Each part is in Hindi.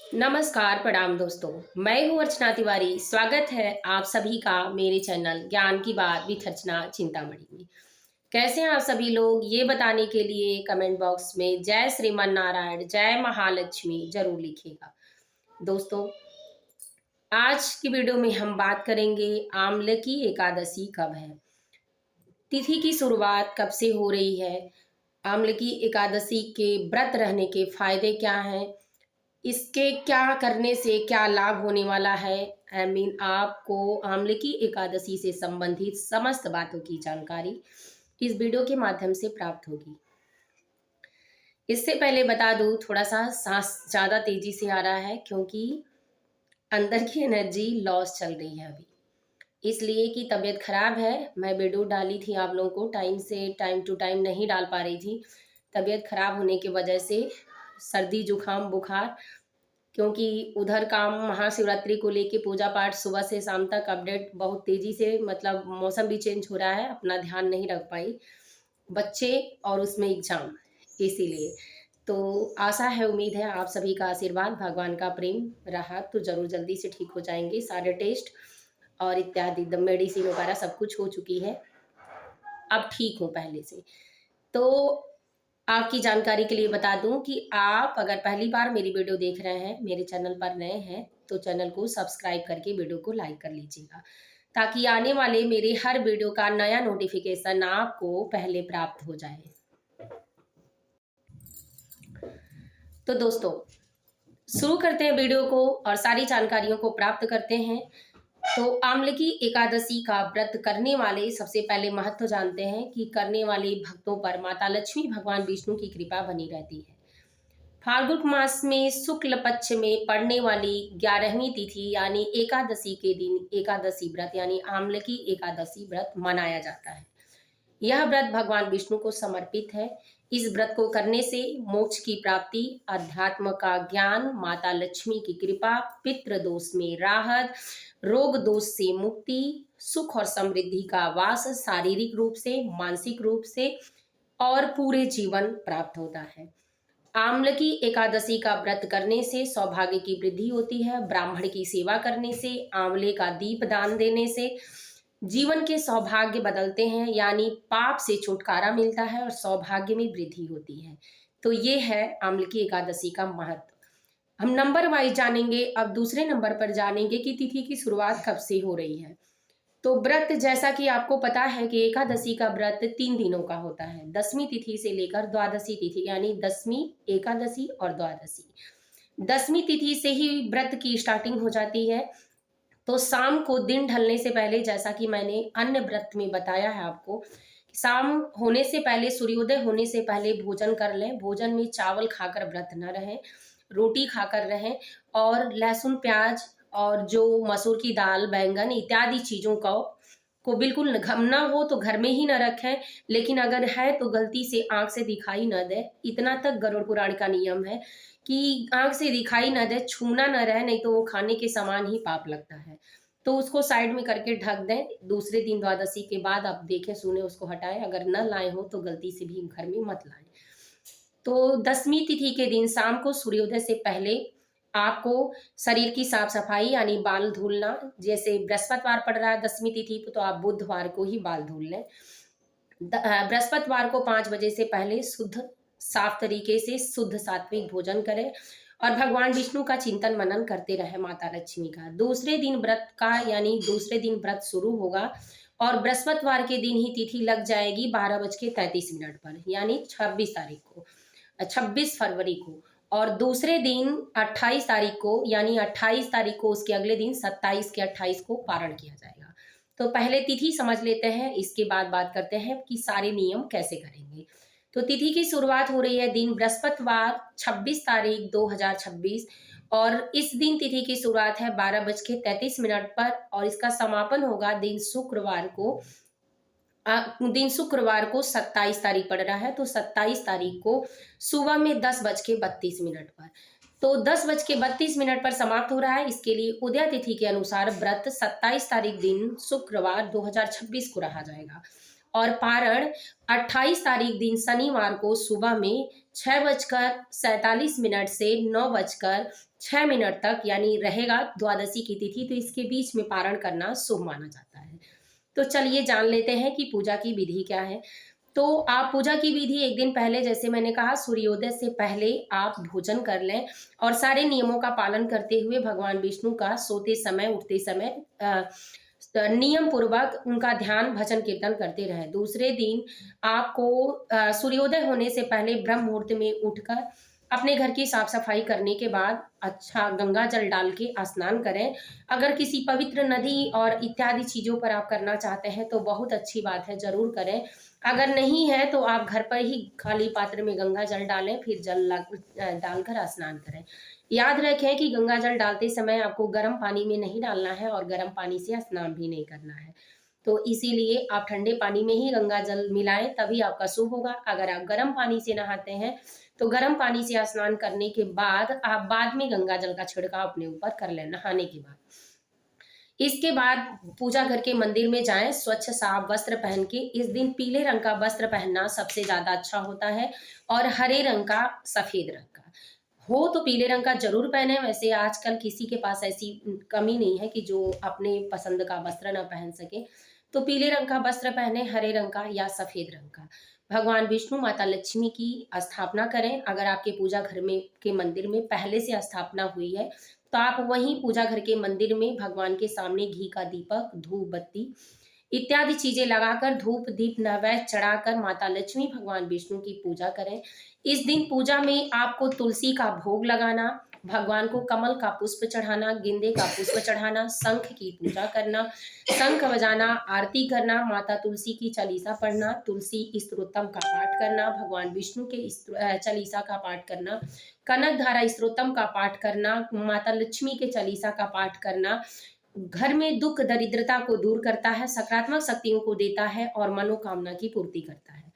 नमस्कार प्रणाम दोस्तों। मैं हूँ अर्चना तिवारी। स्वागत है आप सभी का मेरे चैनल ज्ञान की बात विथ अर्चना चिंतामणि में। कैसे हैं आप सभी लोग, ये बताने के लिए कमेंट बॉक्स में जय श्रीमन नारायण जय महालक्ष्मी जरूर लिखिएगा। दोस्तों, आज की वीडियो में हम बात करेंगे आंवले की एकादशी कब है, तिथि की शुरुआत कब से हो रही है, आंवले की एकादशी के व्रत रहने के फायदे क्या हैं, इसके क्या करने से क्या लाभ होने वाला है। आपको आंवले की एकादशी से संबंधित समस्त बातों की जानकारी इस वीडियो के माध्यम से प्राप्त होगी। इससे पहले बता दूं, थोड़ा सा सांस ज़्यादा तेजी से आ रहा है क्योंकि अंदर की एनर्जी लॉस चल रही है अभी, इसलिए कि तबीयत खराब है। मैं वीडियो डाली थी आप लोगों को टाइम से टाइम टू टाइम नहीं डाल पा रही थी, तबीयत खराब होने की वजह से सर्दी जुकाम बुखार, क्योंकि उधर काम महाशिवरात्रि को लेके पूजा पाठ सुबह से शाम तक अपडेट बहुत तेजी से, मतलब मौसम भी चेंज हो रहा है, अपना ध्यान नहीं रख पाई, बच्चे और उसमें एग्जाम, इसीलिए। तो आशा है, उम्मीद है आप सभी का आशीर्वाद भगवान का प्रेम रहा तो जरूर जल्दी से ठीक हो जाएंगे। सारे टेस्ट और इत्यादि मेडिसिन वगैरह सब कुछ हो चुकी है, अब ठीक हूँ पहले से। तो आपकी जानकारी के लिए बता दूं कि आप अगर पहली बार मेरी वीडियो देख रहे हैं, मेरे चैनल पर नए हैं, तो चैनल को सब्सक्राइब करके वीडियो को लाइक कर लीजिएगा, ताकि आने वाले मेरे हर वीडियो का नया नोटिफिकेशन आपको पहले प्राप्त हो जाए। तो दोस्तों, शुरू करते हैं वीडियो को और सारी जानकारियों को प्राप्त करते हैं। तो आंवले की एकादशी का व्रत करने वाले सबसे पहले महत्व जानते हैं कि करने वाले भक्तों पर माता लक्ष्मी भगवान विष्णु की कृपा बनी रहती है। फाल्गुन मास में शुक्ल पक्ष में पड़ने वाली 11वीं तिथि यानी एकादशी के दिन एकादशी व्रत यानी आंवले की एकादशी व्रत मनाया जाता है। यह व्रत भगवान विष्णु को समर्पित है। इस व्रत को करने से मोक्ष की प्राप्ति, अध्यात्म का ज्ञान, माता लक्ष्मी की कृपा, पितृ दोष में राहत, रोग दोष से मुक्ति, सुख और समृद्धि का वास शारीरिक रूप से, मानसिक रूप से और पूरे जीवन प्राप्त होता है। आंवले की एकादशी का व्रत करने से सौभाग्य की वृद्धि होती है। ब्राह्मण की सेवा करने से, आंवले का दीप दान देने से जीवन के सौभाग्य बदलते हैं, यानी पाप से छुटकारा मिलता है और सौभाग्य में वृद्धि होती है। तो ये है आंवले की एकादशी का महत्व। हम नंबर वाइज जानेंगे। अब दूसरे नंबर पर जानेंगे कि तिथि की शुरुआत कब से हो रही है। तो व्रत, जैसा कि आपको पता है कि एकादशी का व्रत 3 दिनों का होता है, 10वीं तिथि से लेकर द्वादशी तिथि, यानी 10वीं एकादशी और द्वादशी। 10वीं तिथि से ही व्रत की स्टार्टिंग हो जाती है। तो शाम को दिन ढलने से पहले, जैसा कि मैंने अन्य व्रत में बताया है आपको, शाम होने से पहले, सूर्योदय होने से पहले भोजन कर लें। भोजन में चावल खाकर व्रत न रहें, रोटी खाकर रहें और लहसुन प्याज और जो मसूर की दाल, बैंगन इत्यादि चीजों को बिल्कुल घम ना हो तो घर में ही न रखें, लेकिन अगर है तो गलती से आंख से दिखाई न दे। इतना तक गरुड़ पुराण का नियम है कि आंख से दिखाई न दे, छूना न रहे, नहीं तो वो खाने के समान ही पाप लगता है। तो उसको साइड में करके ढक दें। दूसरे दिन द्वादशी के बाद आप देखें सुने उसको हटाएं, अगर न लाए हो तो गलती से भी घर में मत लाएं। तो 10वीं तिथि के दिन शाम को सूर्योदय से पहले आपको शरीर की साफ सफाई यानी बाल धुलना, जैसे बृहस्पतिवार पड़ रहा है 10वीं तिथि पे, तो आप बुधवार को ही बाल धुल लें। बृहस्पतिवार को 5 बजे से पहले शुद्ध साफ तरीके से शुद्ध सात्विक भोजन करें और भगवान विष्णु का चिंतन मनन करते रहे, माता लक्ष्मी का। दूसरे दिन व्रत का, यानी दूसरे दिन व्रत शुरू होगा और बृहस्पतिवार के दिन ही तिथि लग जाएगी 12:33 पर, यानी 26 तारीख को, 26 फरवरी को। और दूसरे दिन 28 तारीख को, यानी 28 तारीख को उसके अगले दिन 27 के 28 को पारण किया जाएगा। तो पहले तिथि समझ लेते हैं, इसके बाद बात करते हैं कि सारे नियम कैसे करेंगे। तो तिथि की शुरुआत हो रही है दिन बृहस्पतिवार 26 तारीख 2026 और इस दिन तिथि की शुरुआत है 12:33 पर और इसका समापन होगा दिन शुक्रवार को। दिन शुक्रवार को 27 तारीख पड़ रहा है, तो 27 तारीख को सुबह में 10:32 पर। तो 10:32 पर समाप्त हो रहा है। इसके लिए उदय तिथि के अनुसार व्रत 27 तारीख दिन शुक्रवार 2026 को रहा जाएगा और पारण 28 तारीख दिन शनिवार को सुबह में 6:47 से 9:06 तक यानी रहेगा द्वादशी की तिथि। तो इसके बीच में पारण करना शुभ माना जाता है। तो चलिए जान लेते हैं कि पूजा की विधि क्या है। तो आप पूजा की विधि एक दिन पहले, जैसे मैंने कहा, सूर्योदय से पहले आप भोजन कर लें और सारे नियमों का पालन करते हुए भगवान विष्णु का सोते समय उठते समय नियम पूर्वक उनका ध्यान भजन कीर्तन करते रहे। दूसरे दिन आपको सूर्योदय होने से पहले ब्रह्म मुहूर्त में उठकर अपने घर की साफ सफाई करने के बाद अच्छा गंगा जल डाल के स्नान करें। अगर किसी पवित्र नदी और इत्यादि चीजों पर आप करना चाहते हैं तो बहुत अच्छी बात है, जरूर करें। अगर नहीं है तो आप घर पर ही खाली पात्र में गंगा जल डालें, फिर जल डालकर स्नान करें। याद रखें कि गंगा जल डालते समय आपको गर्म पानी में नहीं डालना है और गर्म पानी से स्नान भी नहीं करना है। तो इसीलिए आप ठंडे पानी में ही गंगा जल मिलाएं, तभी आपका शुभ होगा। अगर आप गर्म पानी से नहाते हैं तो गर्म पानी से स्नान करने के बाद आप बाद में गंगा जल का छिड़काव अपने ऊपर कर लें नहाने के बाद। इसके बाद पूजा घर के मंदिर में जाएं, स्वच्छ साफ वस्त्र पहन के। इस दिन पीले रंग का वस्त्र पहनना सबसे ज्यादा अच्छा होता है और हरे रंग का, सफेद रंग का हो तो पीले रंग का जरूर पहने। वैसे आजकल किसी के पास ऐसी कमी नहीं है कि जो अपने पसंद का वस्त्र न पहन सके, तो पीले रंग का वस्त्र पहने, हरे रंग का या सफेद रंग का। भगवान विष्णु माता लक्ष्मी की स्थापना करें। अगर आपके पूजा घर में के मंदिर में पहले से स्थापना हुई है तो आप वहीं पूजा घर के मंदिर में भगवान के सामने घी का दीपक, धूप बत्ती इत्यादि चीजें लगाकर, धूप दीप नैवेद्य चढ़ाकर माता लक्ष्मी भगवान विष्णु की पूजा करें। इस दिन पूजा में आपको तुलसी का भोग लगाना, भगवान को कमल का पुष्प चढ़ाना, गेंदे का पुष्प चढ़ाना, शंख की पूजा करना, शंख बजाना, आरती करना, माता तुलसी की चालीसा पढ़ना, तुलसी स्तोत्रम का पाठ करना, भगवान विष्णु के चालीसा का पाठ करना, कनक धारा स्तोत्रम का पाठ करना, माता लक्ष्मी के चालीसा का पाठ करना। घर में दुख दरिद्रता को दूर करता है, सकारात्मक शक्तियों को देता है और मनोकामना की पूर्ति करता है।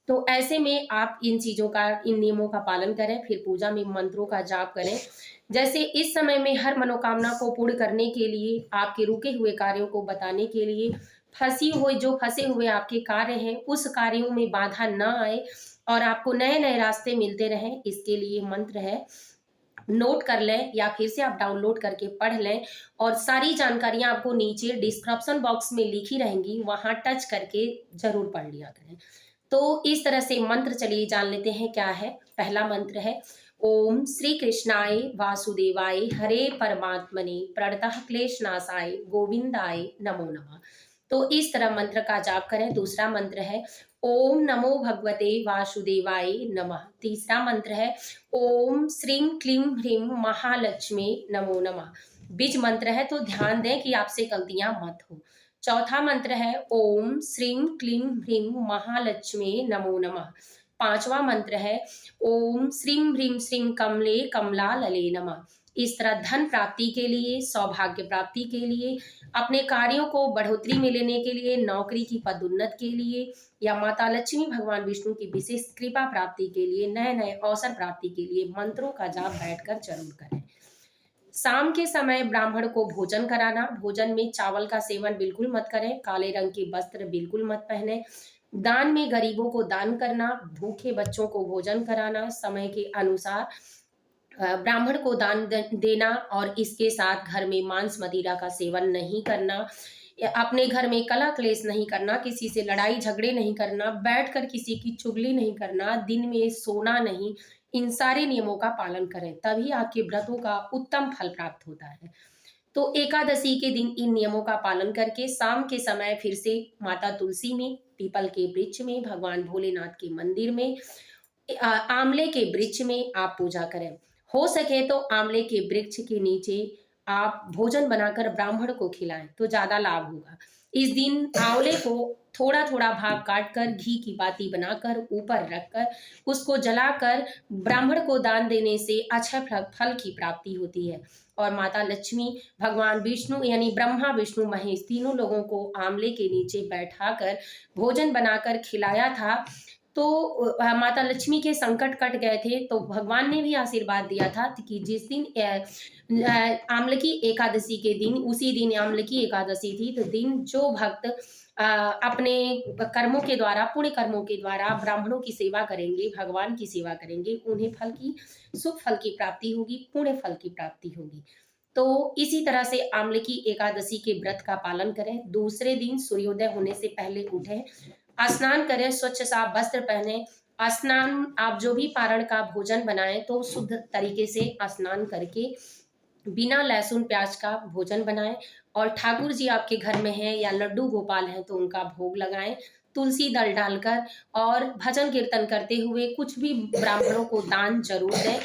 तो ऐसे में आप इन चीजों का, इन नियमों का पालन करें, फिर पूजा में मंत्रों का जाप करें। जैसे इस समय में हर मनोकामना को पूर्ण करने के लिए, आपके रुके हुए कार्यों को बताने के लिए, फंसे हुए आपके कार्य हैं उस कार्यों में बाधा न आए और आपको नए नए रास्ते मिलते रहें, इसके लिए मंत्र है, नोट कर लें या फिर से आप डाउनलोड करके पढ़ लें। और सारी जानकारियां आपको नीचे डिस्क्रिप्शन बॉक्स में लिखी रहेंगी, वहां टच करके जरूर पढ़ लिया करें। तो इस तरह से मंत्र चलिए जान लेते हैं क्या है। पहला मंत्र है ओम श्री कृष्णाय वासुदेवाय हरे परमात्मने प्रणतः क्लेशनाशाय गोविंदाय नमो नमः। तो इस तरह मंत्र का जाप करें। दूसरा मंत्र है ओम नमो भगवते वासुदेवाय नमः। तीसरा मंत्र है ओम श्रीं क्लीं ह्रीं महालक्ष्मी नमो नमः। बीज मंत्र है तो ध्यान दें कि आपसे गलतियां मत हो। चौथा मंत्र है ओम श्रीं क्लीं ह्रीं महालक्ष्मी नमो नमः। पांचवा मंत्र है ओम श्रीं ह्रीं श्रीं कमले कमला लले नमः। इस तरह धन प्राप्ति के लिए, सौभाग्य प्राप्ति के लिए, अपने कार्यों को बढ़ोतरी में लेने के लिए, नौकरी की पदोन्नति के लिए या माता लक्ष्मी भगवान विष्णु की विशेष कृपा प्राप्ति के लिए, नए नए अवसर प्राप्ति के लिए मंत्रों का जाप बैठकर जरूर करें। शाम के समय ब्राह्मण को भोजन कराना। भोजन में चावल का सेवन बिल्कुल मत करें, काले रंग के वस्त्र बिल्कुल मत पहने। दान में गरीबों को दान करना, भूखे बच्चों को भोजन कराना, समय के अनुसार ब्राह्मण को दान देना और इसके साथ घर में मांस मदिरा का सेवन नहीं करना, अपने घर में कलह क्लेश नहीं करना, किसी से लड़ाई झगड़े नहीं करना, बैठकर किसी की चुगली नहीं करना, दिन में सोना नहीं। इन सारे नियमों का पालन करें, तभी आपके व्रतों का उत्तम फल प्राप्त होता है। तो एकादशी के दिन इन नियमों का पालन करके शाम के समय फिर से माता तुलसी में, पीपल के वृक्ष में, भगवान भोलेनाथ के मंदिर में, आंवले के वृक्ष में आप पूजा करें। हो सके तो आंवले के वृक्ष के नीचे आप भोजन बनाकर ब्राह्मण को खिलाएं तो ज्यादा लाभ होगा। इस दिन आंवले को थोड़ा थोड़ा भाग काटकर घी की बाती बनाकर ऊपर रखकर उसको जलाकर ब्राह्मण को दान देने से अच्छा फल की प्राप्ति होती है। और माता लक्ष्मी, भगवान विष्णु यानी ब्रह्मा विष्णु महेश तीनों लोगों को आंवले के नीचे बैठाकर भोजन बनाकर खिलाया था। तो माता लक्ष्मी के संकट कट गए थे, तो भगवान ने भी आशीर्वाद दिया था कि जिस दिन आम्लकी एकादशी के दिन, उसी दिन आम्लकी एकादशी थी, तो दिन जो भक्त अपने कर्मों के द्वारा, पुण्य कर्मों के द्वारा ब्राह्मणों की सेवा करेंगे, भगवान की सेवा करेंगे, उन्हें शुभ फल की प्राप्ति होगी, पुण्य फल की प्राप्ति होगी। तो इसी तरह से आम्लकी एकादशी के व्रत का पालन करें। दूसरे दिन सूर्योदय होने से पहले उठें, स्नान करें, स्वच्छ साफ वस्त्र पहने। स्नान, आप जो भी पारण का भोजन बनाएं तो शुद्ध तरीके से स्नान करके बिना लहसुन प्याज का भोजन बनाएं, और ठाकुर जी आपके घर में हैं या लड्डू गोपाल हैं तो उनका भोग लगाएं, तुलसी दल डालकर, और भजन कीर्तन करते हुए कुछ भी ब्राह्मणों को दान जरूर दें।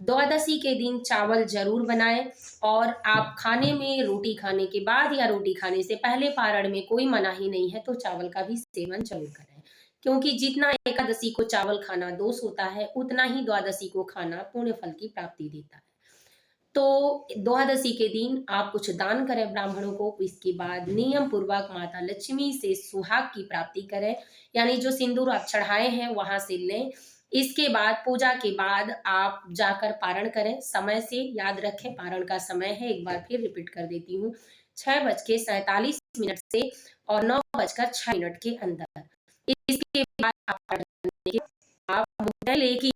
द्वादशी के दिन चावल जरूर बनाएं, और आप खाने में, रोटी खाने के बाद या रोटी खाने से पहले पारण में कोई मनाही नहीं है, तो चावल का भी सेवन जरूर करें, क्योंकि जितना एकादशी को चावल खाना दोष होता है, उतना ही द्वादशी को खाना पुण्य फल की प्राप्ति देता है। तो द्वादशी के दिन आप कुछ दान करें ब्राह्मणों को, इसके बाद नियम पूर्वक माता लक्ष्मी से सुहाग की प्राप्ति करें, यानी जो सिंदूर आप चढ़ाए हैं वहां से लें। इसके बाद पूजा के बाद आप जाकर पारण करें, समय से याद रखें, पारण का समय है, एक बार फिर रिपीट कर देती हूँ, 6:47 से और 9:06 के अंदर। इसके बाद आप पारण करने के बाद आप लेके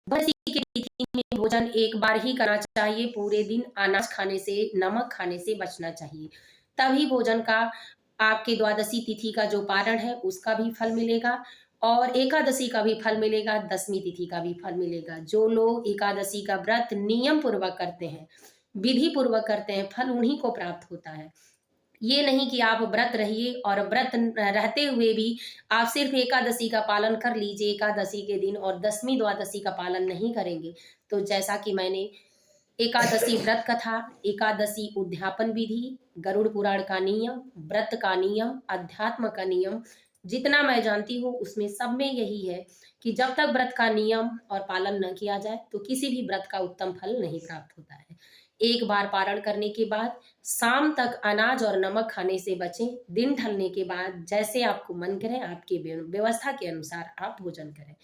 बस के तिथि में भोजन एक बार ही करना चाहिए, पूरे दिन अनाज खाने से, नमक खाने से बचना चाहिए, तभी भोजन का, आपके द्वादशी तिथि का जो पारण है उसका भी फल मिलेगा, और एकादशी का भी फल मिलेगा, दसवीं तिथि का भी फल मिलेगा। जो लोग एकादशी का व्रत नियम पूर्वक करते हैं, विधि पूर्वक करते हैं, फल उन्हीं को प्राप्त होता है। ये नहीं कि आप व्रत रहिए और व्रत रहते हुए भी आप सिर्फ एकादशी का पालन कर लीजिए एकादशी के दिन, और दसवीं द्वादशी का पालन नहीं करेंगे। तो जैसा कि मैंने एकादशी व्रत कथा, एकादशी उद्यापन विधि, गरुड़ पुराण का नियम, व्रत का नियम, अध्यात्म का नियम, जितना मैं जानती हूँ उसमें सब में यही है कि जब तक व्रत का नियम और पालन न किया जाए तो किसी भी व्रत का उत्तम फल नहीं प्राप्त होता है। एक बार पारण करने के बाद शाम तक अनाज और नमक खाने से बचें। दिन ढलने के बाद जैसे आपको मन करे, आपके व्यवस्था के अनुसार आप भोजन करें।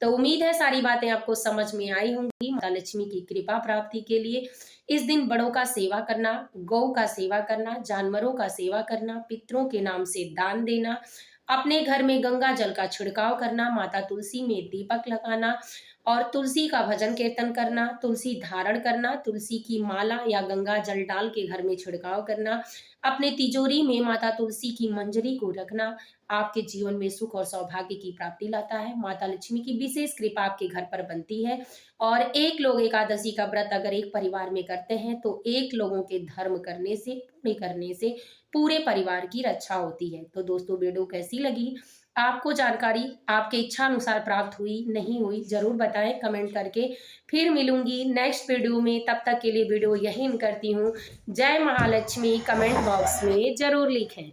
तो उम्मीद है सारी बातें आपको समझ में आई होंगी। माता लक्ष्मी की कृपा प्राप्ति के लिए इस दिन बड़ों का सेवा करना, गौ का सेवा करना, जानवरों का सेवा करना, पितरों के नाम से दान देना, अपने घर में गंगा जल का छिड़काव करना, माता तुलसी में दीपक लगाना, और तुलसी का भजन कीर्तन करना, तुलसी धारण करना, तुलसी की माला या गंगा जल डाल के घर में छिड़काव करना, अपने तिजोरी में माता तुलसी की मंजरी को रखना, आपके जीवन में सुख और सौभाग्य की प्राप्ति लाता है। माता लक्ष्मी की विशेष कृपा आपके घर पर बनती है, और एक लोग एकादशी का व्रत अगर एक परिवार में करते हैं तो एक लोगों के धर्म करने से, पुण्य करने से पूरे परिवार की रक्षा होती है। तो दोस्तों, वीडियो कैसी लगी? आपको जानकारी आपके इच्छा अनुसार प्राप्त हुई, नहीं हुई, जरूर बताएं कमेंट करके। फिर मिलूंगी नेक्स्ट वीडियो में, तब तक के लिए वीडियो यहीं करती हूँ। जय महालक्ष्मी कमेंट बॉक्स में जरूर लिखें।